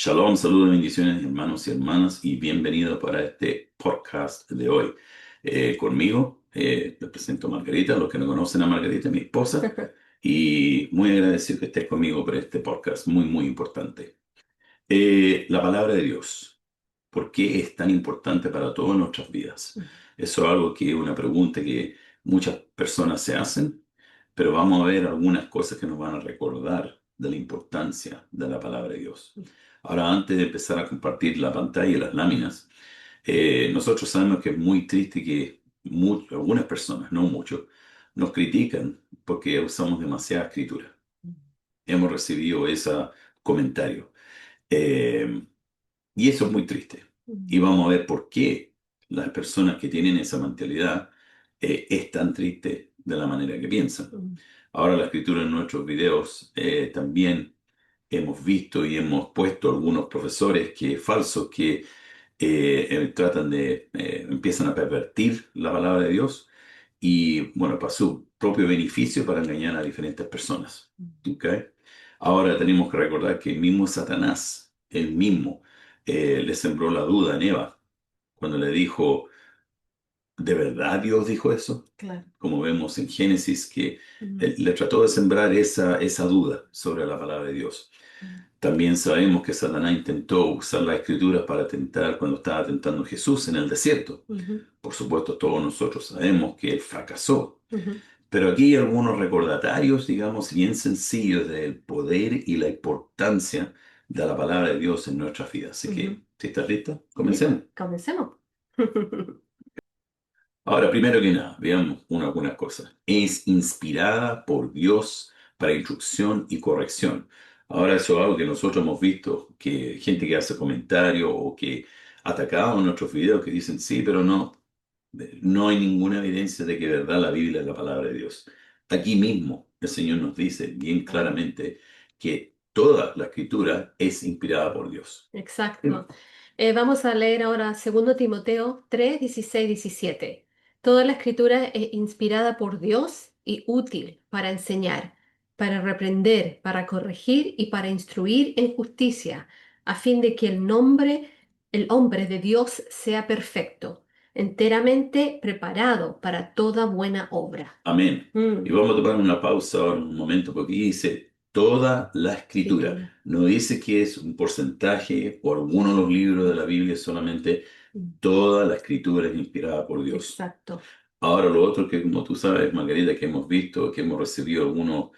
Shalom, saludos, bendiciones, hermanos y hermanas, y bienvenido para este podcast de hoy. Conmigo, les presento a Margarita, los que no conocen a Margarita, mi esposa, y muy agradecido que estés conmigo por este podcast, muy, muy importante. La palabra de Dios, ¿por qué es tan importante para todas nuestras vidas? Eso es algo que es una pregunta que muchas personas se hacen, pero vamos a ver algunas cosas que nos van a recordar de la importancia de la palabra de Dios. Ahora, antes de empezar a compartir la pantalla y las láminas, nosotros sabemos que es muy triste que algunas personas, no muchos, nos critican porque usamos demasiada escritura. Hemos recibido ese comentario. Eh, y eso es muy triste. Y vamos a ver por qué las personas que tienen esa mentalidad es tan triste de la manera que piensan. Ahora la escritura en nuestros videos también hemos visto y hemos puesto algunos profesores falsos que tratan empiezan a pervertir la palabra de Dios y, bueno, para su propio beneficio, para engañar a diferentes personas. ¿Ok? Ahora tenemos que recordar que el mismo Satanás, el mismo, le sembró la duda en Eva cuando le dijo, ¿de verdad Dios dijo eso? Claro. Como vemos en Génesis, que le trató de sembrar esa duda sobre la palabra de Dios. También sabemos que Satanás intentó usar las escrituras para tentar cuando estaba tentando a Jesús en el desierto. Por supuesto, todos nosotros sabemos que él fracasó. Pero aquí hay algunos recordatorios, digamos, bien sencillos del poder y la importancia de la palabra de Dios en nuestras vidas. Así que, si estás lista, comencemos. Comencemos. Ahora, primero que nada, veamos algunas cosas. Es inspirada por Dios para instrucción y corrección. Ahora, eso es algo que nosotros hemos visto, que gente que hace comentarios o que atacaban nuestros videos que dicen sí, pero no hay ninguna evidencia de que de verdad la Biblia es la palabra de Dios. Aquí mismo el Señor nos dice bien claramente que toda la escritura es inspirada por Dios. Exacto. Vamos a leer ahora 2 Timoteo 3, 16, 17. Toda la escritura es inspirada por Dios y útil para enseñar, para reprender, para corregir y para instruir en justicia, a fin de que el hombre de Dios sea perfecto, enteramente preparado para toda buena obra. Amén. Y Mm, vamos a tomar una pausa ahora un momento porque aquí dice toda la escritura. escritura. No dice que es un porcentaje o alguno de los libros de la Biblia, solamente Mm, toda la escritura es inspirada por Dios. exacto. Ahora lo otro que, como tú sabes, Margarita, que hemos visto, que hemos recibido algunos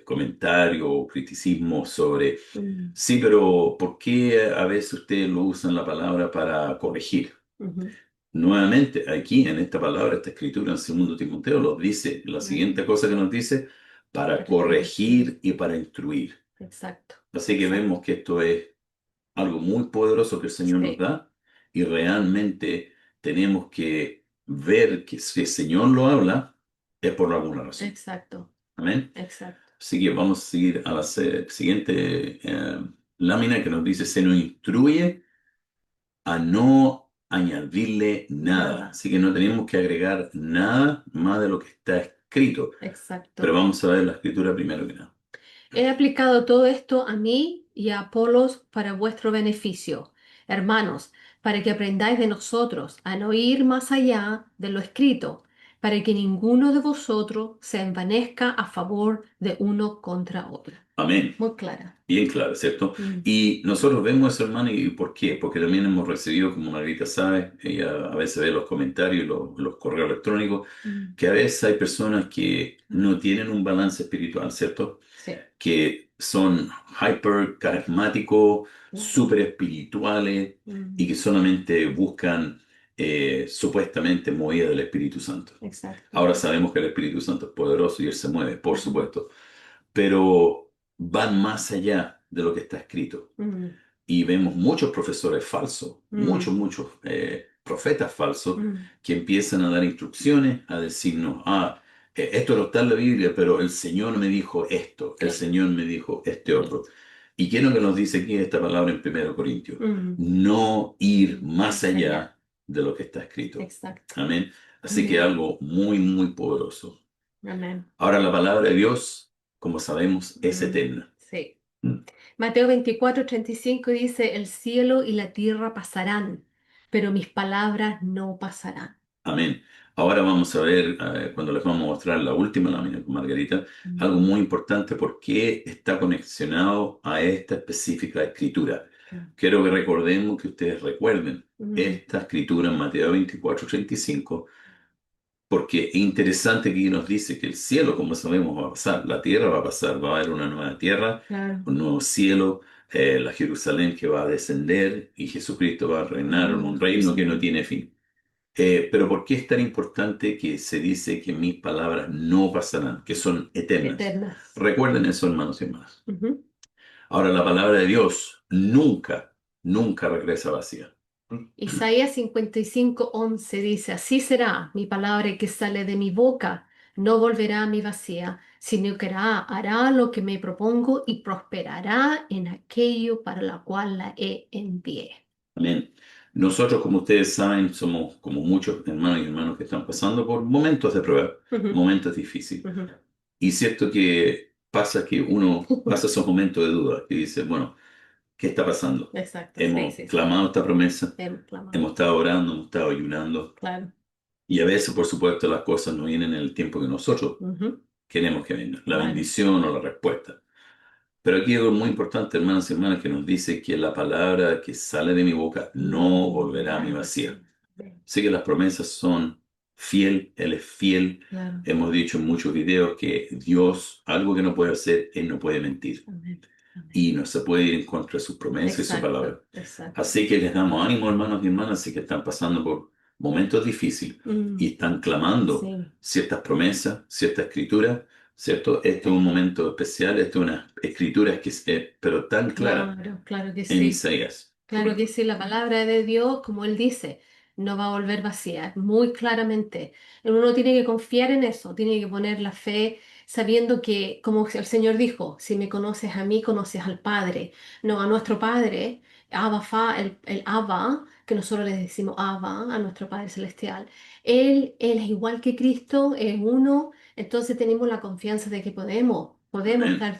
comentarios o criticismos sobre, Mm, sí, pero ¿por qué a veces ustedes lo usan la palabra para corregir? ujú. Nuevamente, aquí en esta palabra, esta escritura en 2 Timoteo, nos dice la Mm. siguiente cosa que nos dice, para Para corregir. corregir y para instruir. Exacto, Así que exacto. vemos que esto es algo muy poderoso que el Señor nos Sí, da y realmente tenemos que ver que si el Señor lo habla, es por alguna razón. exacto, Amén. exacto. Así que vamos a seguir a la siguiente lámina que nos dice, se nos instruye a no añadirle nada. Nada. Así que no tenemos que agregar nada más de lo que está escrito. Pero Exacto. vamos a ver la escritura primero que nada. He aplicado todo esto a mí y a Apolos para vuestro beneficio, hermanos, para que aprendáis de nosotros a no ir más allá de lo escrito, para que ninguno de vosotros se envanezca a favor de uno contra otro. Amén. Muy clara. Bien claro, ¿cierto? Mm, Y nosotros vemos eso, hermano, ¿y por qué? Porque también hemos recibido, como Margarita sabe, ella a veces ve los comentarios, los correos electrónicos, mm, que a veces hay personas que no tienen un balance espiritual, ¿cierto? sí. Que son hyper carismáticos, Mm, súper espirituales y mm, que solamente buscan supuestamente movida del Espíritu Santo. exacto. Ahora sabemos que el Espíritu Santo es poderoso y Él se mueve, por Ujú, supuesto, pero van más allá de lo que está escrito. mm, Y vemos muchos profesores falsos, mm, muchos profetas falsos mm, que empiezan a dar instrucciones, a decirnos, esto no está en la Biblia, pero el Señor me dijo esto, el claro. Señor me dijo este otro. ¿Y qué es lo que nos dice aquí esta palabra en 1 Corintios? Mm, No ir más más allá. allá de lo que está escrito. Exacto. Amén. Así que Amén. algo muy, muy poderoso. Amén. Ahora la palabra de Dios, como sabemos, es Mm, eterna. sí. Mateo 24:35 dice, el cielo y la tierra pasarán, pero mis palabras no pasarán. Amén. Ahora vamos a ver, cuando les vamos a mostrar la última lámina con Margarita, algo Mm, muy importante porque está conexionado a esta específica escritura. claro. Quiero que recordemos, que ustedes recuerden Mm, esta escritura en Mateo 24:35, porque es interesante que nos dice que el cielo, como sabemos, va a pasar, la tierra va a pasar, va a haber una nueva tierra, claro. un nuevo cielo, la Jerusalén que va a descender y Jesucristo va a reinar en La un reino que no Jerusalén. tiene fin. Pero ¿por qué es tan importante que se dice que mis palabras no pasarán, que son eternas? Eternas. Recuerden eso, hermanos y hermanas. Ujú. Ahora, la palabra de Dios nunca, nunca regresa vacía. Isaías 55:11 dice, así será mi palabra que sale de mi boca, no volverá a mi vacía, sino que hará lo que me propongo y prosperará en aquello para lo cual la envié. Amén. Nosotros, como ustedes saben, somos como muchos hermanos y hermanas que están pasando por momentos de prueba, Ujú, momentos difíciles. ujú. Y cierto que pasa que uno pasa esos momentos de duda, que dice, bueno, ¿qué está pasando? Exacto, sí, Hemos sí, sí. clamado esta promesa, Hemos clamado. hemos estado orando, hemos estado ayunando, Claro. y a veces, por supuesto, las cosas no vienen en el tiempo que nosotros Ujú, queremos que vengan, la claro. bendición o la respuesta. Pero aquí hay algo muy importante, hermanos y hermanas, que nos dice que la palabra que sale de mi boca No no volverá a volverá mi a vacía. vacío. Ven, Sé que las promesas son fiel, Él es fiel. claro. Hemos dicho en muchos videos que Dios, algo que no puede hacer, Él no puede mentir. Amén. Amén. Y no se puede ir en contra de sus promesas y su Exacto, palabra. exacto. Así que les damos ánimo, hermanos y hermanas, si que están pasando por momentos difíciles Mm, y están clamando sí. ciertas promesas, cierta escritura, ¿cierto? Este es un momento especial, esta es una escritura que es, pero tan clara Claro, claro que en sí. Isaías. Claro que sí, la palabra de Dios, como Él dice, no va a volver vacía, muy claramente. Uno tiene que confiar en eso, tiene que poner la fe sabiendo que, como el Señor dijo, si me conoces a mí, conoces al Padre. No, a nuestro Padre, el Abba, que nosotros le decimos Abba, a nuestro Padre Celestial. Él es igual que Cristo, es uno, entonces tenemos la confianza de que podemos Amén. estar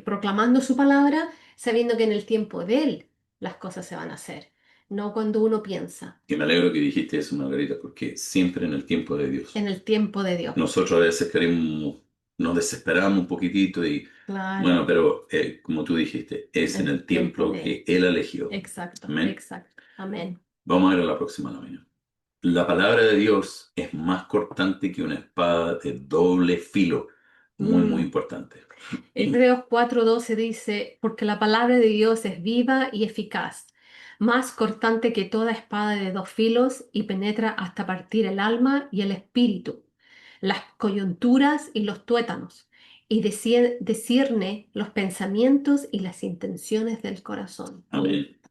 proclamando su palabra sabiendo que en el tiempo de Él las cosas se van a hacer, no cuando uno piensa, Que me alegro que dijiste eso, Margarita, porque siempre en el tiempo de en Dios. el tiempo de Dios. Nosotros a veces queremos, nos desesperamos un poquitito y, Claro, bueno, pero como tú dijiste, es en en el el tiempo tiempo de Él. que Él eligió. Exacto, Amén. exacto. Amén. Vamos a ver a la próxima lámina. La palabra de Dios es más cortante que una espada de doble filo. Muy, muy Mm. importante. Hebreos 4:12 dice, porque la palabra de Dios es viva y eficaz, más cortante que toda espada de dos filos y penetra hasta partir el alma y el espíritu, las coyunturas y los tuétanos, y discierne los pensamientos y las intenciones del corazón. Muy Amén. importante.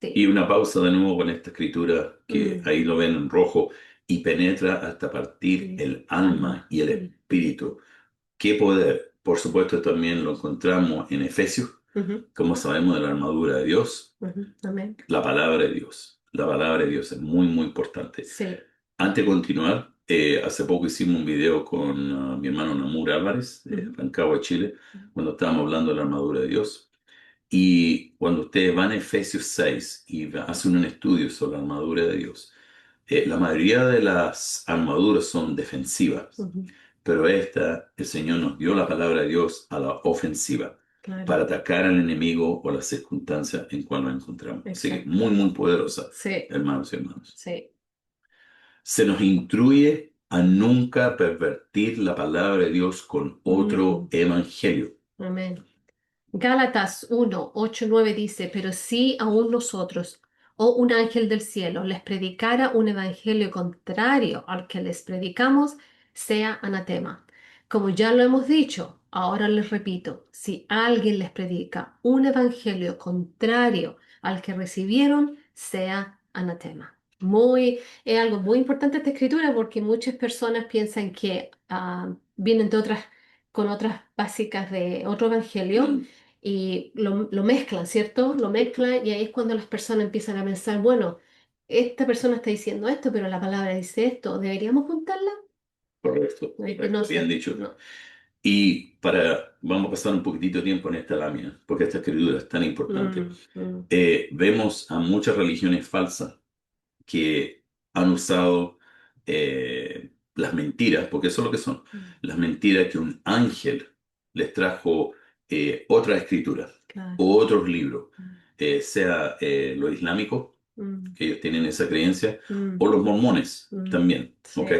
Y Sí. una pausa de nuevo con esta escritura que Mm. ahí lo ven en rojo y penetra hasta partir Sí. el alma Alma y el y el espíritu. espíritu. ¿Qué poder? Por supuesto, también lo encontramos en Efesios, Ujú, como sabemos de la armadura de Dios, ujú. Amén. la palabra de Dios. La palabra de Dios es muy, muy importante. Sí. Antes de continuar, hace poco hicimos un video con mi hermano Namur Álvarez, de Ujú. Rancagua, Chile, cuando estábamos hablando de la armadura de Dios. Y cuando ustedes van a Efesios 6 y hacen un estudio sobre la armadura de Dios, la mayoría de las armaduras son defensivas, Ujú. pero esta, el Señor nos dio la palabra de Dios a la ofensiva, Claro. para atacar al enemigo o las circunstancias en cual nos encontramos. Así que Exacto. muy, muy poderosa, Sí. hermanos y hermanos. Sí. Se nos instruye a nunca pervertir la palabra de Dios con otro Mm. evangelio. Amén. Gálatas 1:8-9 dice, pero si aún nosotros o un ángel del cielo les predicara un evangelio contrario al que les predicamos, sea anatema. Como ya lo hemos dicho, ahora les repito, si alguien les predica un evangelio contrario al que recibieron, sea anatema. Es algo muy importante esta escritura porque muchas personas piensan que vienen con otras básicas de otro evangelio Mm, y lo mezclan, ¿cierto? Lo mezclan y ahí es cuando las personas empiezan a pensar, bueno, esta persona está diciendo esto, pero la palabra dice esto, ¿deberíamos juntarla? correcto, No correcto, bien sé, dicho. no. Vamos a pasar un poquitito de tiempo en esta lámina, porque esta escritura es tan importante. Mm, mm, Vemos a muchas religiones falsas que han usado las mentiras, porque eso es lo que son, mm, las mentiras que un ángel les trajo otra escritura claro. o otros libros, Mm, sea lo islámico, mm, que ellos tienen esa creencia, mm, o los mormones mm, también, ¿ok? sí.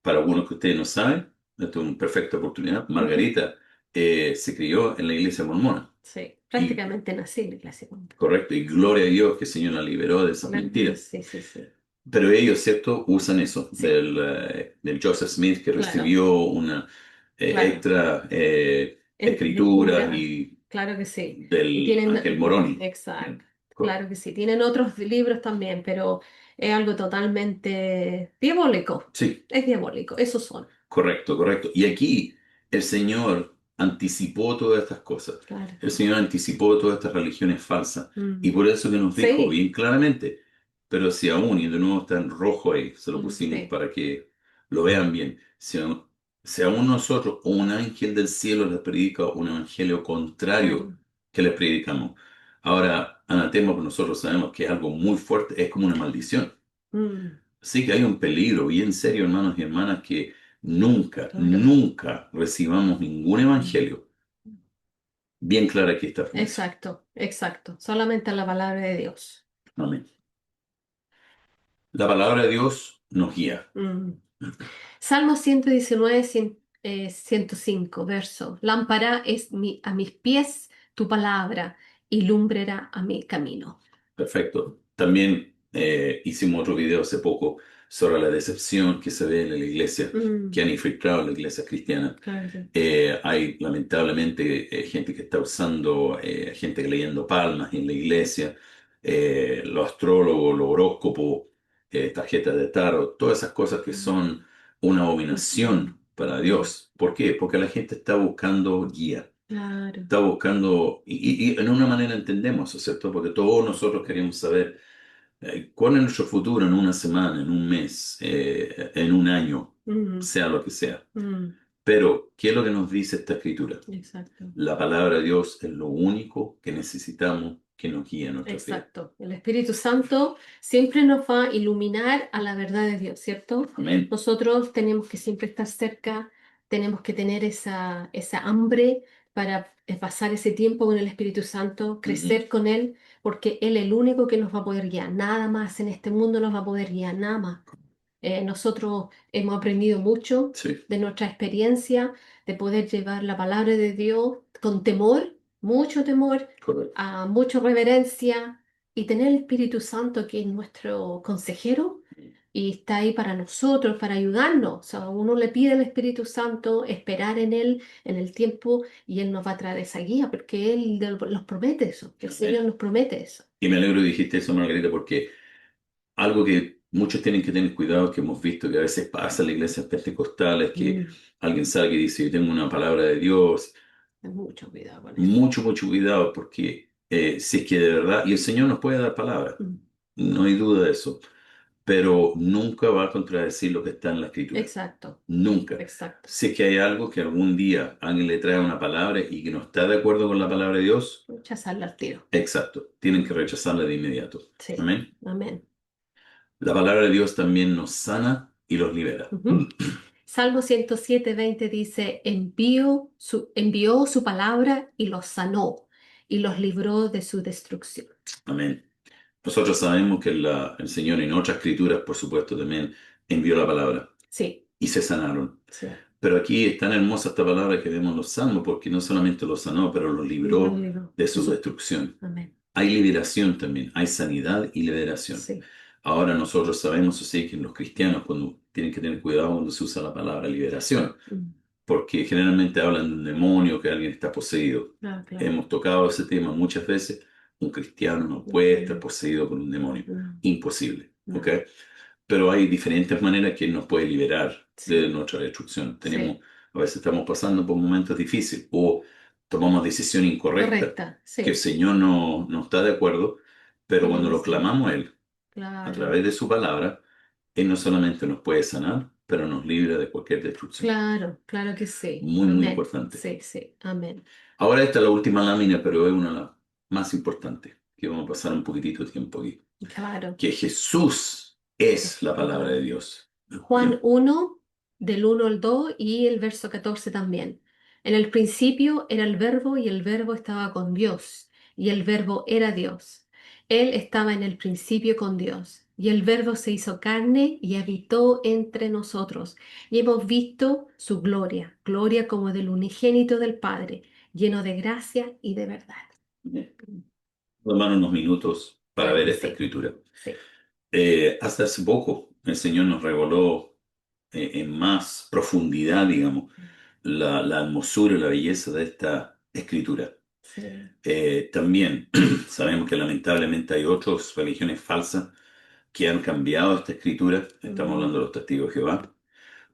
Para algunos que ustedes no saben, esto es una perfecta oportunidad. Ujú, Margarita se crió en la iglesia mormona. sí. Y Prácticamente nací en la clase cuando. correcto, y gloria a Dios que el Señor la liberó de esas Gracias a mentiras. Dios, sí, sí, sí. Pero ellos, ¿cierto?, usan eso Sí, del Joseph Smith que claro, recibió una claro. extra escritura Lectura, y claro que sí. Y del Ángel tienen, Moroni. exacto, Co- claro que sí. Tienen otros libros también, pero es algo totalmente diabólico. Sí, Es diabólico, esos son. correcto, correcto. Y aquí el Señor anticipó todas estas cosas. Claro. El Señor anticipó todas estas religiones falsas. Y Mm. por eso que nos dijo Sí, bien claramente, pero si aún, y de nuevo está en rojo ahí, se lo pusimos sí. para que lo vean bien, si aún nosotros o un ángel del cielo les predica un evangelio contrario Mm, que les predicamos. Ahora, anatema, pues nosotros sabemos que es algo muy fuerte, es como una maldición. mm, Sí que hay un peligro bien serio, hermanos y hermanas, que nunca, claro. nunca recibamos ningún Mm. evangelio. Bien clara aquí esta promesa. Exacto, exacto. Solamente la palabra de Dios. Amén. La palabra de Dios nos guía. Mm. Salmo 119, 105, verso. Lámpara es a mis pies tu palabra y lumbrera a mi camino. Perfecto. También hicimos otro video hace poco sobre la decepción que se ve en la iglesia, que Mm, han infiltrado la iglesia cristiana. claro, sí. Hay lamentablemente gente que está usando, gente leyendo palmas en la iglesia, los astrólogos, los horóscopos, tarjetas de tarot, todas esas cosas que Mm, son una mm, abominación para mm, Dios. ¿Por qué? Porque la gente está buscando guía, claro. está buscando, y en una manera entendemos eso, ¿cierto? Porque todos nosotros queremos saber cuál es nuestro futuro en una semana, en un mes, en un año, Mm, sea lo que sea. mm, Pero, ¿qué es lo que nos dice esta escritura? exacto. La palabra de Dios es lo único que necesitamos que nos guíe en nuestra vida. Exacto. El Espíritu Santo siempre nos va a iluminar a la verdad de Dios, ¿cierto? Amén. Nosotros tenemos que siempre estar cerca, tenemos que tener esa hambre para pasar ese tiempo con el Espíritu Santo, Ujú. crecer con Él, porque Él es el único que nos va a poder guiar. Nada más en este mundo nos va a poder guiar, nada más. Nosotros hemos aprendido mucho Sí, de nuestra experiencia, de poder llevar la palabra de Dios con temor, mucho temor, correcto. a mucha reverencia y tener el Espíritu Santo que es nuestro consejero y está ahí para nosotros, para ayudarnos. O sea, uno le pide al Espíritu Santo esperar en Él en el tiempo y Él nos va a traer esa guía porque Él nos promete eso, el Amén. Señor nos promete eso. Y me alegro que dijiste eso, Margarita, porque algo que muchos tienen que tener cuidado, que hemos visto que a veces pasa en las iglesias pentecostales, que Mm, alguien salga y dice, yo tengo una palabra de Dios. ten mucho cuidado con eso. Mucho, mucho cuidado, porque si es que de verdad, y el Señor nos puede dar palabra, Mm, no hay duda de eso, pero nunca va a contradecir lo que está en la Escritura. exacto, Nunca. exacto. Si es que hay algo que algún día alguien le trae una palabra y que no está de acuerdo con la palabra de Dios, Rechazarla al tiro. exacto, tienen que rechazarla de inmediato. Sí, Amén. amén. La palabra de Dios también nos sana y los libera. Ujú. Salmo 107:20 dice, envió su palabra y los sanó y los libró de su destrucción. Amén. Nosotros sabemos que el Señor en otras escrituras, por supuesto, también envió la palabra Sí, y se sanaron. sí. Pero aquí es tan hermosa esta palabra que vemos los salmos, porque no solamente los sanó, pero los Los libró libró de de su su... destrucción. Amén. Hay liberación también, hay sanidad y liberación. Sí. Ahora nosotros sabemos así que los cristianos cuando tienen que tener cuidado cuando se usa la palabra liberación, Mm. porque generalmente hablan de un demonio, que alguien está poseído. Ah, claro. Hemos tocado ese tema muchas veces. Un cristiano no No puede estar puede. poseído por un demonio. Mm, Imposible. ¿Ok? no. Pero hay diferentes maneras que Él nos puede liberar de Sí, nuestra destrucción. sí. A veces estamos pasando por momentos difíciles o tomamos decisión incorrecta, Correcta. que el Sí. Señor no está de acuerdo, pero Tiene cuando que lo ser. clamamos a Él a Claro. través de su palabra, Él no solamente nos puede sanar, pero nos libra de cualquier destrucción. Claro, claro que sí. Muy, muy Amén. importante. Sí, sí, amén. Ahora esta es la última lámina, pero es una de las más importantes, que vamos a pasar un poquitito de tiempo aquí. Claro. Que Jesús es la palabra de Ah, Dios. Juan 1, del 1 al 2 y el verso 14 también. En el principio era el verbo y el verbo estaba con Dios y el verbo era Dios. Él estaba en el principio con Dios y el verbo se hizo carne y habitó entre nosotros y hemos visto su gloria, gloria como del unigénito del Padre, lleno de gracia y de verdad. Tomar unos minutos para Claro ver que esta sí, escritura. sí. Hasta hace poco el Señor nos reveló en más profundidad, digamos, la hermosura y la belleza de esta escritura. Sí. También sabemos que lamentablemente hay otras religiones falsas que han cambiado esta escritura. Estamos Mm, hablando de los testigos de Jehová.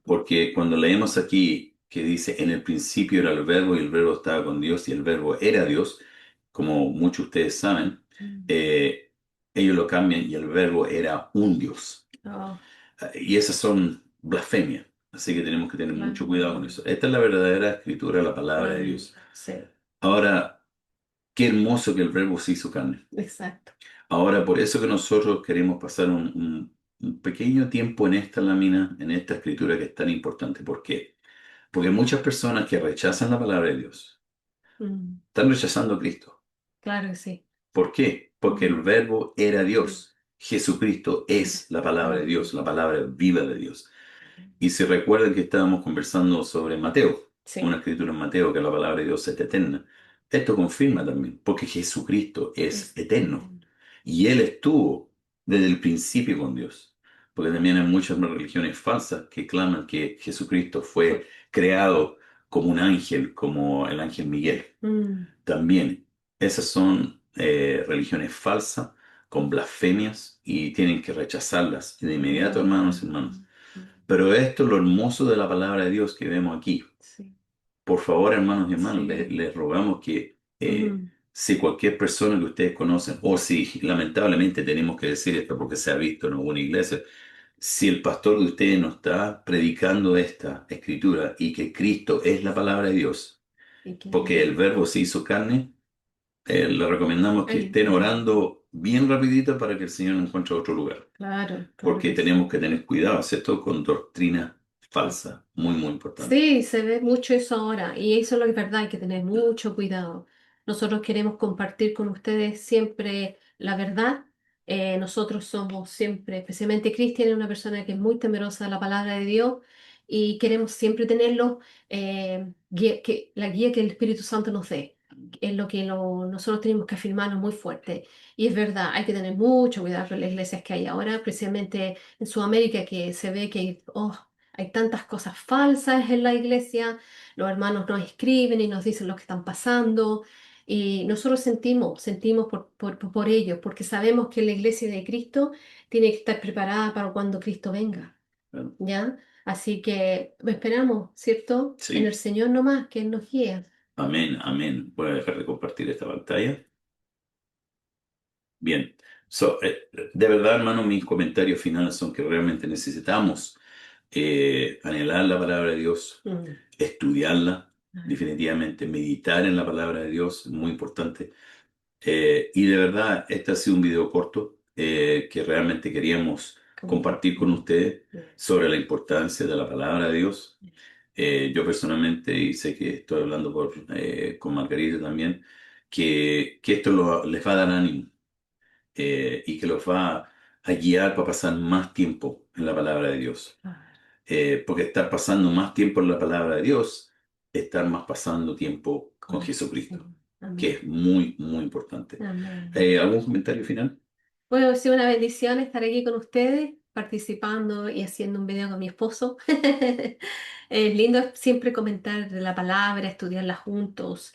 Porque cuando leemos aquí que dice, en el principio era el verbo y el verbo estaba con Dios y el verbo era Dios, como muchos de ustedes saben, mm. eh, ellos lo cambian y el verbo era un Dios. Oh, Y esas son blasfemias. Así que tenemos que tener mucho cuidado con claro, eso. Esta es la verdadera escritura, la palabra de claro, Dios. sí, Ahora, qué hermoso que el verbo se hizo carne. exacto. Ahora, por eso que nosotros queremos pasar un pequeño tiempo en esta lámina, en esta escritura que es tan importante. ¿Por qué? Porque muchas personas que rechazan la palabra de Dios Mm, están rechazando a Cristo. claro que sí. ¿Por qué? Porque el Mm, verbo era mm, Dios. Jesucristo es la palabra de Dios, mm, la palabra viva de Dios. Y si recuerdan que estábamos conversando sobre Mateo, una sí, escritura en Mateo, que la palabra de Dios es eterna. Esto confirma también, porque Jesucristo es es eterno. eterno. Y Él estuvo desde el principio con Dios. Porque también hay muchas religiones falsas que claman que Jesucristo fue Fue- creado como un ángel, como el ángel Miguel. mm, También, esas son religiones falsas, con blasfemias, y tienen que rechazarlas de inmediato, hermanos y hermanas. mm, mm, Pero esto es lo hermoso de la palabra de Dios que vemos aquí. sí, Por favor, hermanos y hermanas, sí. les rogamos que Mm, si cualquier persona que ustedes conocen, o si lamentablemente tenemos que decir esto porque se ha visto en alguna iglesia, si el pastor de ustedes no está predicando esta escritura y que Cristo es la palabra de Dios, y que, porque el verbo se hizo carne, le recomendamos que ay, estén orando bien rapidito para que el Señor encuentre otro lugar, claro, claro porque que sí. tenemos que tener cuidado, ¿cierto? Con doctrina falsa, muy, muy importante. Sí, se ve mucho eso ahora y eso es lo que es verdad, hay que tener mucho cuidado. Nosotros queremos compartir con ustedes siempre la verdad. Nosotros somos siempre, especialmente Cristian, es una persona que es muy temerosa de la palabra de Dios y queremos siempre tenerlo, la guía que el Espíritu Santo nos dé. Es lo que nosotros tenemos que afirmarnos muy fuerte. Y es verdad, hay que tener mucho cuidado con las iglesias que hay ahora, especialmente en Sudamérica, que se ve que hay tantas cosas falsas en la iglesia, los hermanos nos escriben y nos dicen lo que están pasando y nosotros sentimos por ello, porque sabemos que la iglesia de Cristo tiene que estar preparada para cuando Cristo venga, Bueno, ¿ya? Así que esperamos, ¿cierto? En el sí. Señor nomás, que Él nos guíe. Amén, amén. Voy a dejar de compartir esta pantalla. Bien. De verdad, hermano, mis comentarios finales son que realmente necesitamos anhelar la palabra de Dios, Mm. estudiarla, Ay, definitivamente, meditar en la palabra de Dios, muy importante. Y de verdad, este ha sido un video corto que realmente queríamos compartir con compartir. ustedes Mm. sobre la importancia de la palabra de Dios. Yo personalmente, y sé que estoy hablando con Margarita también, que esto les va a dar ánimo y que los va a guiar para pasar más tiempo en la palabra de Dios. Claro. Porque estar pasando más tiempo en la palabra de Dios, estar más pasando tiempo con Con el Jesucristo, Señor. que Amén. es muy, muy importante. Amén. ¿Algún comentario final? Bueno, ha sido una bendición estar aquí con ustedes, participando y haciendo un video con mi esposo. Es lindo siempre comentar de la palabra, estudiarla juntos,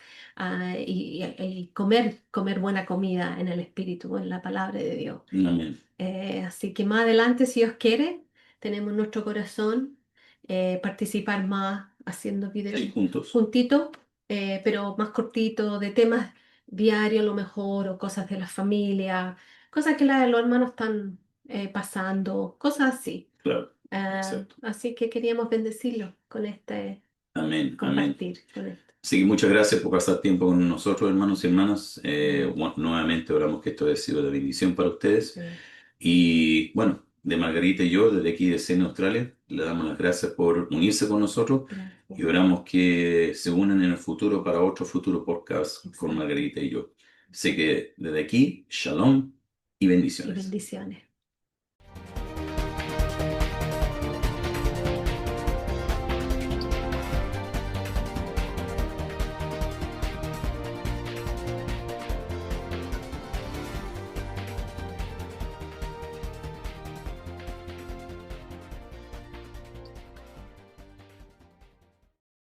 y comer buena comida en el Espíritu, en la palabra de Dios. Amén. Así que más adelante, si Dios quiere, tenemos nuestro corazón, participar más haciendo videos Sí, juntos. juntitos, pero más cortitos, de temas diarios a lo mejor, o cosas de la familia, cosas que los hermanos están pasando, cosas así. Claro. Exacto. Así que queríamos bendecirlo con este Amén, amén. compartir con esto. Así que muchas gracias por pasar tiempo con nosotros, hermanos y hermanas. Mm, Nuevamente oramos que esto haya sido de bendición para ustedes. sí, Y bueno, de Margarita y yo, desde aquí de Sydney, Australia, le damos las gracias por unirse con nosotros y gracias. oramos que se unan en el futuro para otro futuro podcast con Exacto. Margarita y yo. Así que desde aquí, shalom y Y bendiciones. bendiciones.